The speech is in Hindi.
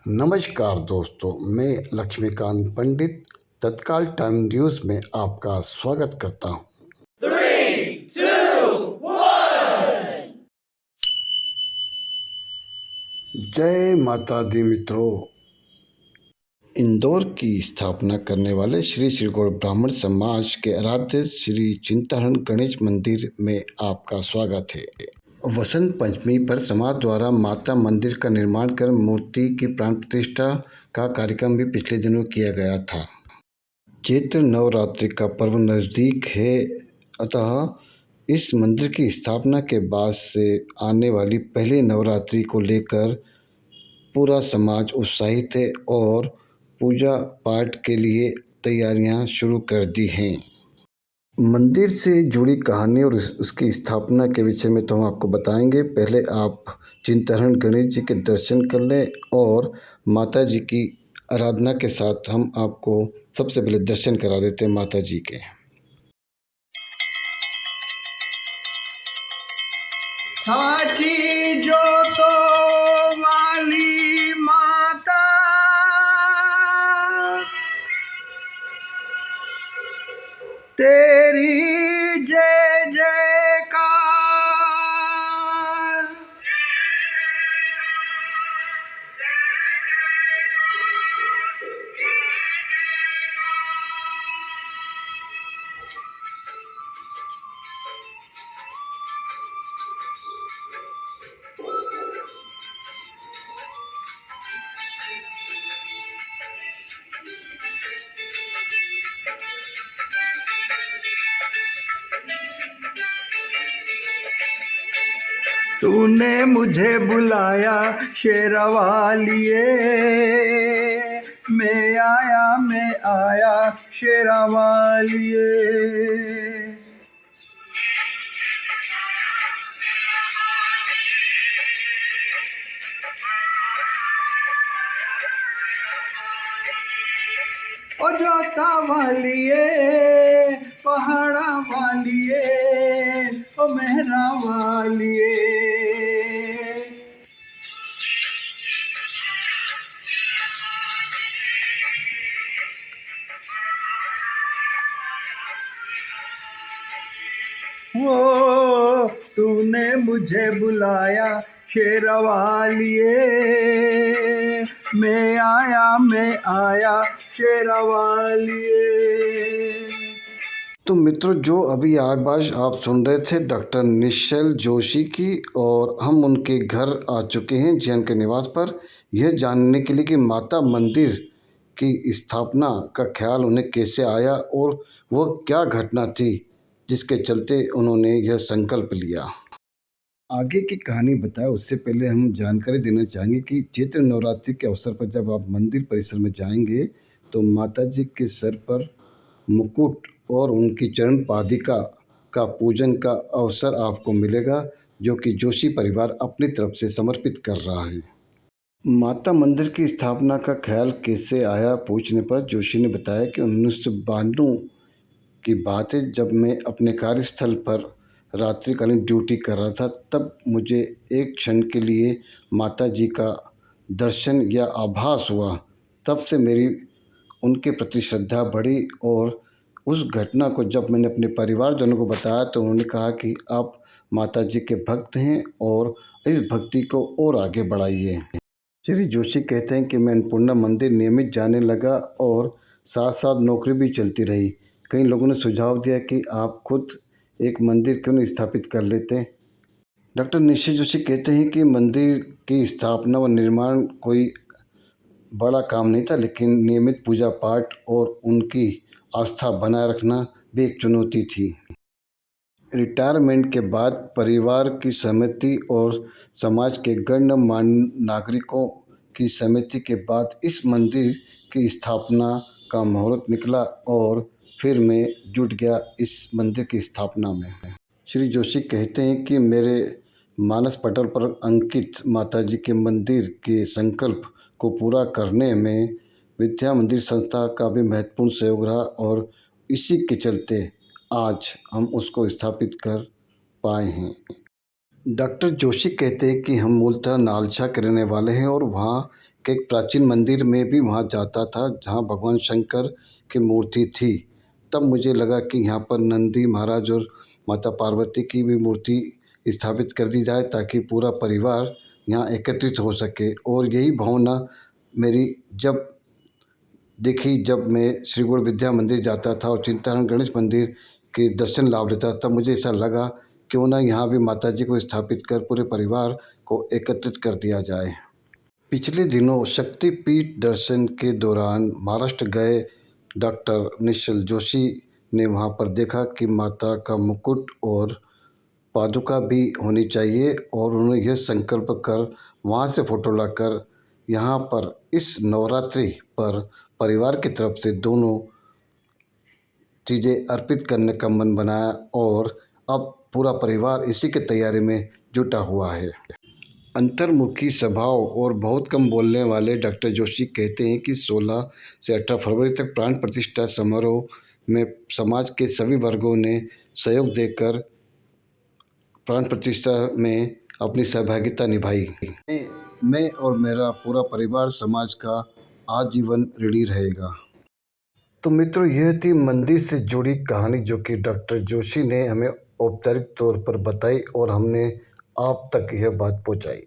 नमस्कार दोस्तों, मैं लक्ष्मीकांत पंडित तत्काल टाइम न्यूज़ में आपका स्वागत करता हूं। 3, 2, 1। जय माता दी मित्रों। इंदौर की स्थापना करने वाले श्री श्री गौड़ ब्राह्मण समाज के आराध्य श्री चिंताहरण गणेश मंदिर में आपका स्वागत है। वसंत पंचमी पर समाज द्वारा माता मंदिर का निर्माण कर मूर्ति की प्राण प्रतिष्ठा का कार्यक्रम भी पिछले दिनों किया गया था। चैत्र नवरात्रि का पर्व नज़दीक है, अतः इस मंदिर की स्थापना के बाद से आने वाली पहली नवरात्रि को लेकर पूरा समाज उत्साहित है और पूजा पाठ के लिए तैयारियां शुरू कर दी हैं। मंदिर से जुड़ी कहानी और उसकी स्थापना के विषय में तो हम आपको बताएंगे। पहले आप चिंताहरण गणेश जी के दर्शन कर लें और माता जी की आराधना के साथ हम आपको सबसे पहले दर्शन करा देते हैं माता जी के। साची जो तो वाली माता तेरी जय जयकार। तूने मुझे बुलाया शेरवालिए, मैं आया शेरवालिए। ओ जोता वालिए, पहाड़ा वालिए, ओ मेहरा वालिए। वो तूने मुझे बुलाया शेरवालिए, मैं आया शेरवालिए। तो मित्रों, जो अभी आवाज़ आप सुन रहे थे डॉक्टर निश्चल जोशी की, और हम उनके घर आ चुके हैं जैन के निवास पर, यह जानने के लिए कि माता मंदिर की स्थापना का ख्याल उन्हें कैसे आया और वह क्या घटना थी जिसके चलते उन्होंने यह संकल्प लिया। आगे की कहानी बताए उससे पहले हम जानकारी देना चाहेंगे कि चैत्र नवरात्रि के अवसर पर जब आप मंदिर परिसर में जाएंगे तो माता जी के सर पर मुकुट और उनकी चरण पादिका का पूजन का अवसर आपको मिलेगा, जो कि जोशी परिवार अपनी तरफ से समर्पित कर रहा है। माता मंदिर की स्थापना का ख्याल कैसे आया पूछने पर जोशी ने बताया कि 1992 की बात है, जब मैं अपने कार्यस्थल पर रात्रिकालीन ड्यूटी कर रहा था, तब मुझे एक क्षण के लिए माता जी का दर्शन या आभास हुआ। तब से मेरी उनके प्रति श्रद्धा बढ़ी और उस घटना को जब मैंने अपने परिवारजनों को बताया तो उन्होंने कहा कि आप माता जी के भक्त हैं और इस भक्ति को और आगे बढ़ाइए। श्री जोशी कहते हैं कि मैं अन्नपूर्णा मंदिर नियमित जाने लगा और साथ साथ नौकरी भी चलती रही। कई लोगों ने सुझाव दिया कि आप खुद एक मंदिर क्यों नहीं स्थापित कर लेते। डॉक्टर निश्चल जोशी कहते हैं कि मंदिर की स्थापना व निर्माण कोई बड़ा काम नहीं था, लेकिन नियमित पूजा पाठ और उनकी आस्था बनाए रखना भी एक चुनौती थी। रिटायरमेंट के बाद परिवार की सहमति और समाज के गणमान्य नागरिकों की सहमति के बाद इस मंदिर की स्थापना का मुहूर्त निकला और फिर मैं जुट गया इस मंदिर की स्थापना में। श्री जोशी कहते हैं कि मेरे मानस पटल पर अंकित माताजी के मंदिर के संकल्प को पूरा करने में विद्या मंदिर संस्था का भी महत्वपूर्ण सहयोग रहा और इसी के चलते आज हम उसको स्थापित कर पाए हैं। डॉक्टर जोशी कहते हैं कि हम मूलतः नालछा के रहने वाले हैं और वहाँ के एक प्राचीन मंदिर में भी वहाँ जाता था जहाँ भगवान शंकर की मूर्ति थी। तब मुझे लगा कि यहाँ पर नंदी महाराज और माता पार्वती की भी मूर्ति स्थापित कर दी जाए ताकि पूरा परिवार यहाँ एकत्रित हो सके। और यही भावना मेरी जब देखी जब मैं श्री गुरु विद्या मंदिर जाता था और चिंताहरण गणेश मंदिर के दर्शन लाभ लेता, तब मुझे ऐसा लगा क्यों ना यहाँ भी माता जी को स्थापित कर पूरे परिवार को एकत्रित कर दिया जाए। पिछले दिनों शक्तिपीठ दर्शन के दौरान महाराष्ट्र गए डॉक्टर निश्चल जोशी ने वहाँ पर देखा कि माता का मुकुट और पादुका भी होनी चाहिए और उन्होंने यह संकल्प कर वहाँ से फ़ोटो लाकर यहाँ पर इस नवरात्रि पर परिवार की तरफ से दोनों चीज़ें अर्पित करने का मन बनाया और अब पूरा परिवार इसी की तैयारी में जुटा हुआ है। अंतर्मुखी स्वभाव और बहुत कम बोलने वाले डॉक्टर जोशी कहते हैं कि 16 से 18 फरवरी तक प्राण प्रतिष्ठा समारोह में समाज के सभी वर्गों ने सहयोग देकर प्राण प्रतिष्ठा में अपनी सहभागिता निभाई। मैं और मेरा पूरा परिवार समाज का आजीवन ऋणी रहेगा। तो मित्रों, यह थी मंदिर से जुड़ी कहानी जो कि डॉक्टर जोशी ने हमें औपचारिक तौर पर बताई और हमने आप तक यह बात पहुंचाई।